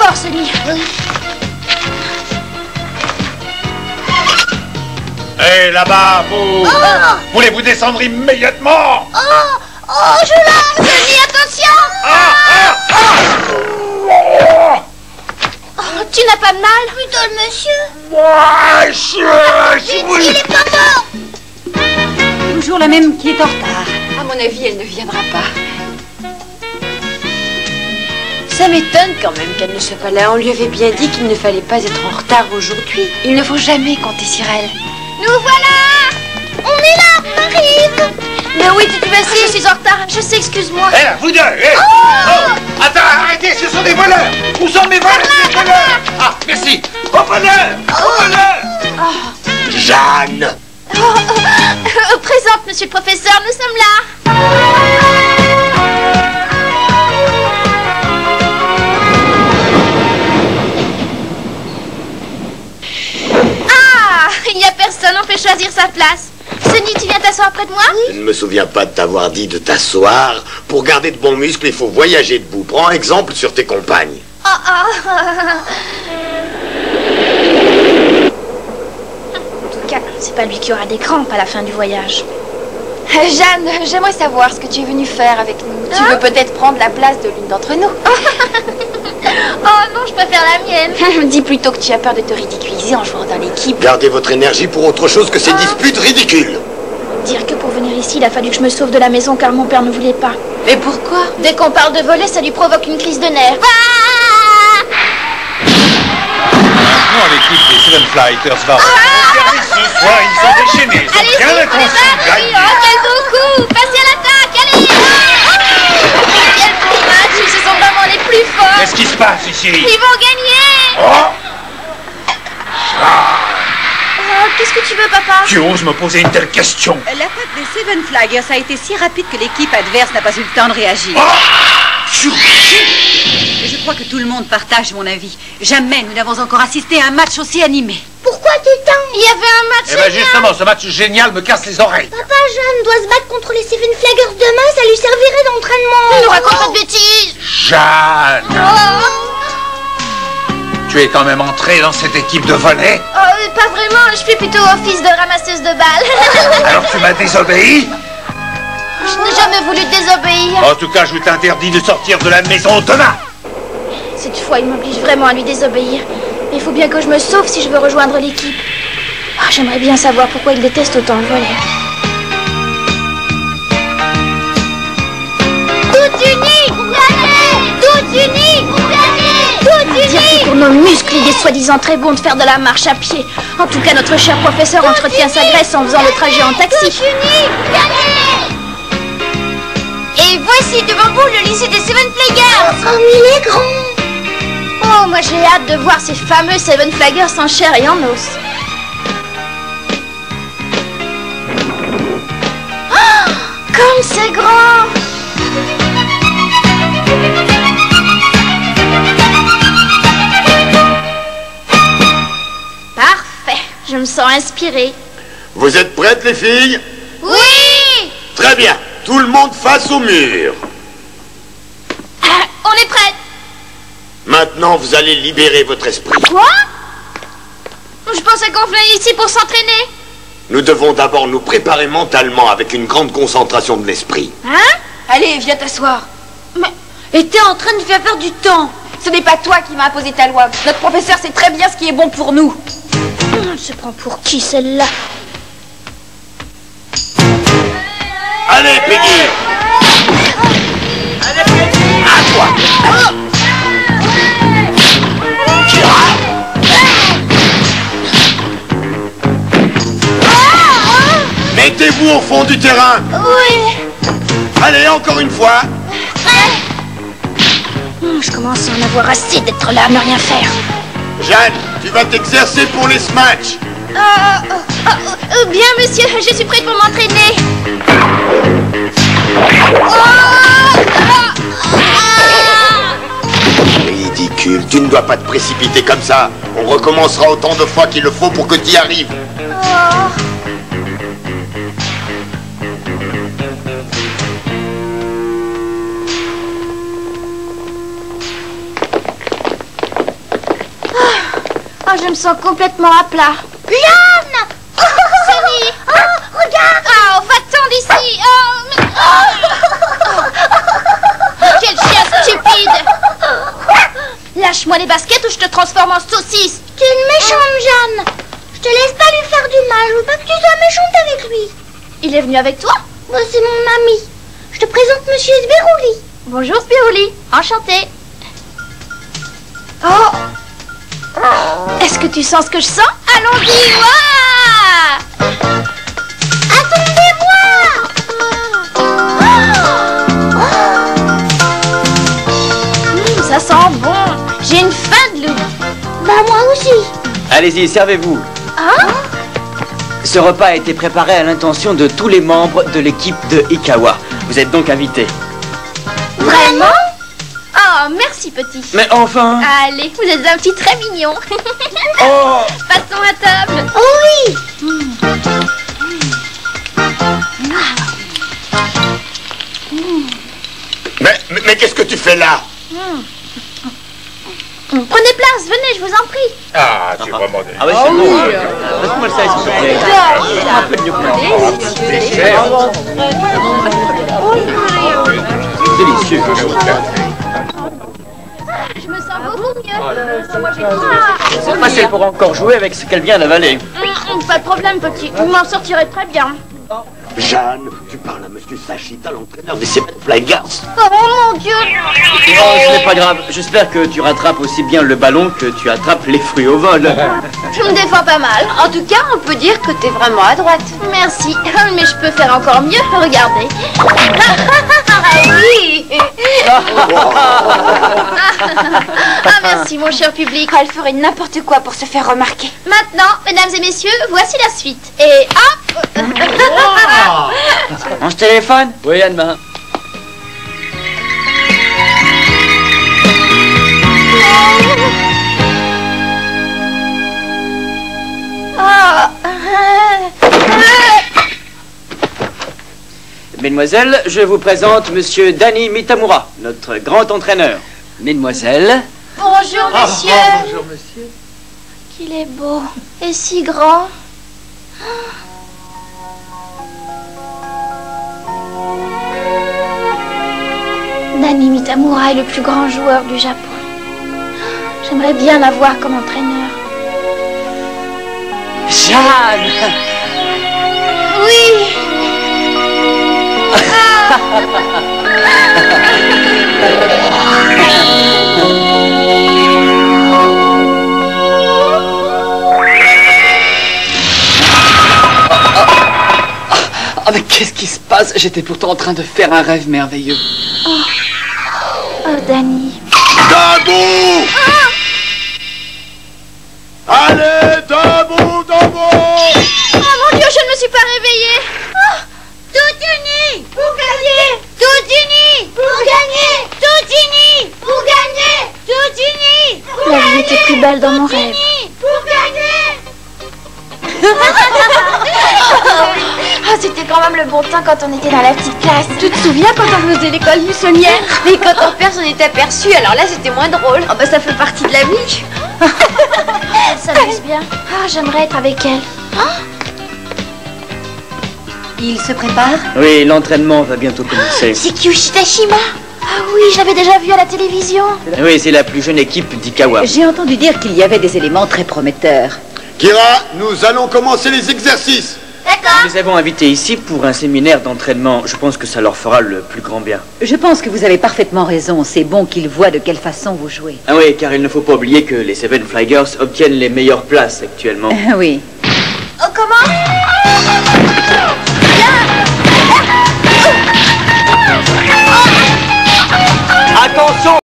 D'accord, Sonny. Oui. Hé, là-bas, vous... Voulez-vous descendre immédiatement? Oh, je lâche, Sonny, attention! Oh, tu n'as pas de mal? Plutôt le monsieur. Il est pas mort! Toujours la même qui est en retard. À mon avis, elle ne viendra pas. Ça m'étonne quand même qu'elle ne soit pas là. On lui avait bien dit qu'il ne fallait pas être en retard aujourd'hui. Il ne faut jamais compter sur elle. Nous voilà! On est là, on arrive! Mais oui, tu vas je suis en retard. Je sais, excuse-moi. Hé, vous deux, hé! Attends, arrêtez, ce sont des voleurs! Où sont mes voleurs? Des voleurs! Ah, merci! Au voleur! Au voleur! Jeanne! Présente, monsieur le professeur, nous sommes là. Ah, il n'y a personne, on peut choisir sa place. Sonny, tu viens t'asseoir près de moi? Je ne me souviens pas de t'avoir dit de t'asseoir. Pour garder de bons muscles, il faut voyager debout. Prends exemple sur tes compagnes. En tout cas, c'est pas lui qui aura des crampes à la fin du voyage. Jeanne, j'aimerais savoir ce que tu es venue faire avec nous. Tu veux peut-être prendre la place de l'une d'entre nous. Oh non, je préfère la mienne. Dis plutôt que tu as peur de te ridiculiser en jouant dans l'équipe. Gardez votre énergie pour autre chose que ces disputes ridicules. Dire que pour venir ici, il a fallu que je me sauve de la maison car mon père ne voulait pas. Mais pourquoi? Dès qu'on parle de voler, ça lui provoque une crise de nerfs. Maintenant, l'équipe des Seven Flighters va regarder ce soir. Ils sont déchaînés. Ils ont bien l'intention de gagner. Oh, quel beau coup! Passez à l'attaque, allez! Quel beau match! Ce sont vraiment les plus forts! Qu'est-ce qui se passe ici? Ils vont gagner! Qu'est-ce que tu veux, papa? Tu oses me poser une telle question? L'attaque des Seven Flaggers a été si rapide que l'équipe adverse n'a pas eu le temps de réagir. Je crois que tout le monde partage mon avis. Jamais nous n'avons encore assisté à un match aussi animé. Pourquoi tant? Il y avait un match Eh bien justement, ce match génial me casse les oreilles. Papa, Jeanne doit se battre contre les Seven Flaggers demain, ça lui servirait d'entraînement. Ne nous raconte pas de bêtises. Jeanne! Tu es quand même entrée dans cette équipe de volley? Pas vraiment, je fais plutôt office de ramasseuse de balles. Alors tu m'as désobéi? Je n'ai jamais voulu te désobéir. En tout cas, je t'interdis de sortir de la maison demain. Cette fois, il m'oblige vraiment à lui désobéir. Mais il faut bien que je me sauve si je veux rejoindre l'équipe. J'aimerais bien savoir pourquoi il déteste autant le volley. Toutes unies! Toutes unies! Toutes unies! Dire que pour nos muscles, il est soi-disant très bon de faire de la marche à pied. En tout cas, notre cher professeur entretient sa graisse en faisant le trajet en taxi. Toutes unies! Et voici devant vous le lycée des Seven Flaggers. Comme il est grand! Oh, moi j'ai hâte de voir ces fameux Seven Flaggers en chair et en os. Oh, comme c'est grand! Parfait, je me sens inspirée. Vous êtes prêtes, les filles? Oui! Très bien. Tout le monde face au mur. On est prêtes. Maintenant, vous allez libérer votre esprit. Quoi? Je pensais qu'on venait ici pour s'entraîner. Nous devons d'abord nous préparer mentalement avec une grande concentration de l'esprit. Hein? Allez, viens t'asseoir. Et t'es en train de faire perdre du temps. Ce n'est pas toi qui m'as imposé ta loi. Notre professeur sait très bien ce qui est bon pour nous. Elle se prend pour qui, celle-là? Allez, Peggy! À toi! Kira! Mettez-vous au fond du terrain! Oui. Allez, encore une fois! Je commence à en avoir assez d'être là à ne rien faire. Jeanne, tu vas t'exercer pour les smatchs! Bien, monsieur, je suis prête pour m'entraîner. Ridicule, tu ne dois pas te précipiter comme ça. On recommencera autant de fois qu'il le faut pour que tu y arrives. me sens complètement à plat. Jeanne! Sunny! Oh, regarde! Oh, va-t'en d'ici! Oh, mais... Quel chien stupide! Lâche-moi les baskets ou je te transforme en saucisse! Tu es une méchante, Jeanne! Je te laisse pas lui faire du mal, je veux pas que tu sois méchante avec lui. Il est venu avec toi? C'est mon ami. Je te présente Monsieur Sbirouli. Bonjour Sbirouli, enchanté. Oh! Est-ce que tu sens ce que je sens? Allons-y, ouah! Attendez-moi! Ça sent bon. J'ai une faim de loup. Bah moi aussi. Allez-y, servez-vous. Hein? Ce repas a été préparé à l'intention de tous les membres de l'équipe de Ikawa. Vous êtes donc invités. Vraiment? Oh, merci petit. Mais enfin... Allez, vous êtes un petit très mignon. Oh! Passons à table. Oh oui! Mais qu'est-ce que tu fais là? Prenez place, venez, je vous en prie. Ah, tu es vraiment des... Ah ouais, c'est bon. Laisse-moi ça, s'il vous plaît. Un peu de délicieux. Je me sens beaucoup mieux. Moi, j'ai C'est facile pour encore jouer avec ce qu'elle vient d'avaler. Pas de problème, petit. Vous m'en sortirez très bien. Jeanne, tu parles à Monsieur Sachita, l'entraîneur des Seven Flyers. Oh mon Dieu! Oh, ce n'est pas grave. J'espère que tu rattrapes aussi bien le ballon que tu attrapes les fruits au vol. Je me défends pas mal. En tout cas, on peut dire que t'es vraiment à droite. Merci. Mais je peux faire encore mieux. Regardez. Ah oui! Ah, merci, mon cher public. Elle ferait n'importe quoi pour se faire remarquer. Maintenant, mesdames et messieurs, voici la suite. Et hop! On se téléphone? Oui, Anne-Marie. Mesdemoiselles, je vous présente Monsieur Danny Mitamura, notre grand entraîneur. Mesdemoiselles. Bonjour, monsieur. Bonjour, monsieur. Qu'il est beau et si grand. Danny Mitamura est le plus grand joueur du Japon. J'aimerais bien l'avoir comme entraîneur. Jeanne! Oui. Ah, mais qu'est-ce qui se passe? J'étais pourtant en train de faire un rêve merveilleux. Oh, Danny. Debout! Allez, debout, debout! Oh mon Dieu, je ne me suis pas réveillée. Tout uni pour gagner! Tout uni pour gagner! Tout uni pour gagner! Tout uni pour La vie était plus belle dans mon Tout rêve. uni pour gagner! Ah, c'était quand même le bon temps quand on était dans la petite classe. Tu te souviens quand on faisait l'école buissonnière? Mais quand on perd, on est aperçu, alors là, c'était moins drôle. Oh bah ça fait partie de la vie. Elle s'amuse bien. Ah, j'aimerais être avec elle. Il se prépare? Oui, l'entraînement va bientôt commencer. C'est Kyushi Tashima. Ah oui, je l'avais déjà vue à la télévision. Oui, c'est la plus jeune équipe d'Ikawa. J'ai entendu dire qu'il y avait des éléments très prometteurs. Kira, nous allons commencer les exercices. Nous les avons invités ici pour un séminaire d'entraînement. Je pense que ça leur fera le plus grand bien. Je pense que vous avez parfaitement raison. C'est bon qu'ils voient de quelle façon vous jouez. Ah oui, car il ne faut pas oublier que les Seven Flyers obtiennent les meilleures places actuellement. Oui. Oh, comment? Attention!